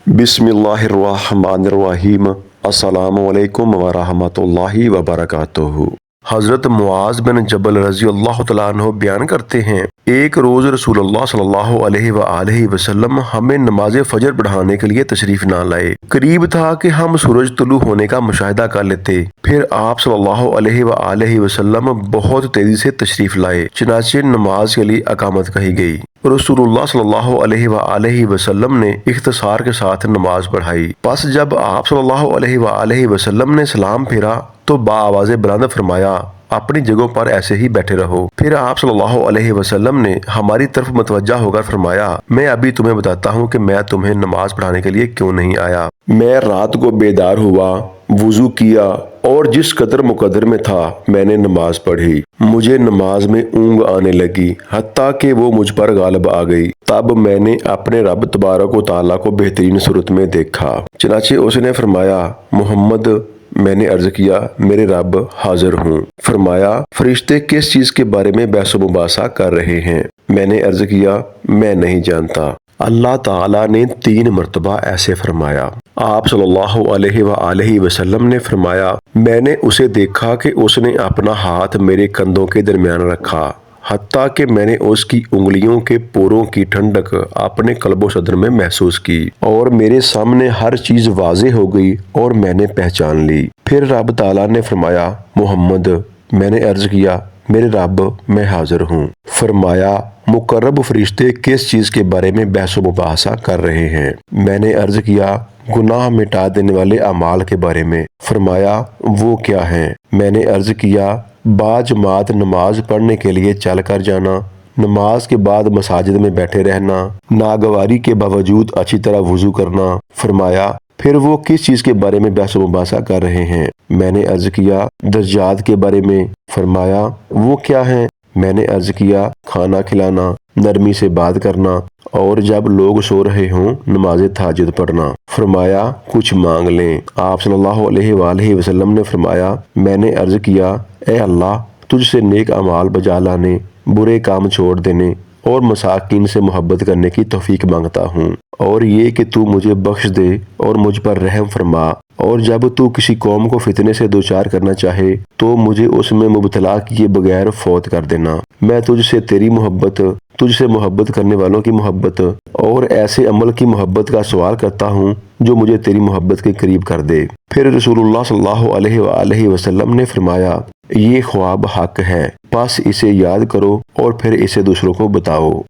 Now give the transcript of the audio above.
बिस्मिल्लाहिर्रहमानिर्रहीम। अस्सलामु अलैकुम वरहमतुल्लाहि वबरकातुहू। हज़रत मुआज़ बिन जबल रज़ी अल्लाह तआला अन्हु बयान करते हैं, एक रोज़ रसूलुल्लाह सल्लल्लाहु अलैहि वसल्लम हमें नमाज फजर पढ़ाने के लिए तशरीफ़ ना लाए। करीब था कि हम सूरज तुलू होने का मुशाहिदा कर लेते। फिर आप सल्लल्लाहु अलैहि वसल्लम बहुत तेज़ी से तशरीफ़ लाए, चनाचे नमाज के लिए अकामत कही गई। रसूलुल्लाह सल्लल्लाहु अलैहि वसल्लम ने इख्तिसार के साथ नमाज पढ़ाई। बस जब आप सल्लल्लाहु अलैहि वसल्लम ने सलाम फेरा तो बाआवाज़े बुलंद फरमाया, अपनी जगहों पर ऐसे ही बैठे रहो। फिर आप सल्लल्लाहु अलैहि वसल्लम ने हमारी तरफ मुतवज्जा होकर फरमाया, मैं अभी तुम्हें बताता हूँ कि मैं तुम्हें नमाज पढ़ाने के लिए क्यों नहीं आया। मैं रात को बेदार हुआ, वुजू किया और जिस कदर मुकद्दर में था मैंने नमाज पढ़ी। मुझे नमाज में ऊँग आने लगी, हत्ता कि वो मुझ पर गालिब आ गई। तब मैंने अपने रब तबारक व तआला को बेहतरीन सूरत में देखा। चनाचे उसने फरमाया, मोहम्मद। मैंने अर्ज किया, मेरे रब हाजिर हूँ। फरमाया, फरिश्ते किस चीज के बारे में बहस मुबासा कर रहे हैं? मैंने अर्ज किया, मैं नहीं जानता। अल्लाह ताला ने 3 मरतबा ऐसे फरमाया। आप सल्लल्लाहु अलैहि वसल्लम ने फरमाया, मैंने उसे देखा कि उसने अपना हाथ मेरे कंधों के दरमियान रखा, हत्ता कि मैंने उसकी उंगलियों के पोरों की ठंडक अपने कल्बो सदर में महसूस की और मेरे सामने हर चीज वाज़े हो गई और मैंने पहचान ली। फिर रब ताला ने फरमाया, मोहम्मद। मैंने अर्ज किया, मेरे रब मैं हाजिर हूँ। फरमाया, मुकर्रब फरिश्ते किस चीज के बारे में बहस मुबासा कर रहे हैं? मैंने अर्ज किया, गुनाह मिटा देने वाले अमाल के बारे में। फरमाया, वो क्या है? मैंने अर्ज किया, बाजमात नमाज पढ़ने के लिए चल कर जाना, नमाज के बाद मसाजिद में बैठे रहना, नागवारी के बावजूद अच्छी तरह वुजू करना। फरमाया, फिर वो किस चीज के बारे में बहस मुबासा कर रहे हैं? मैंने अर्ज किया, दर्जात के बारे में। फरमाया, वो क्या है? मैंने अर्ज किया, खाना खिलाना, नरमी से बात करना और जब लोग सो रहे हों नमाज तहज्जुद पढ़ना। फरमाया, कुछ मांग लें। आप सल्लल्लाहु अलैहि वसल्लम ने फरमाया, मैंने अर्ज किया, ए अल्लाह, तुझसे नेक अमाल बजा लाने, बुरे काम छोड़ देने और मसाकीन से मोहब्बत करने की तौफीक मांगता हूँ, और ये कि तू मुझे बख्श दे और मुझ पर रहम फरमा, और जब तू किसी कौम को फितने से दो चार करना चाहे तो मुझे उसमें मुबतला किए बगैर फौत कर देना। मैं तुझसे तेरी मोहब्बत, तुझसे मोहब्बत करने वालों की मोहब्बत और ऐसे अमल की मोहब्बत का सवाल करता हूँ जो मुझे तेरी मोहब्बत के करीब कर दे। फिर रसूलुल्लाह सल्लल्लाहु अलैहि वसल्लम ने फरमाया, ये ख्वाब हक है, बस इसे याद करो और फिर इसे दूसरों को बताओ।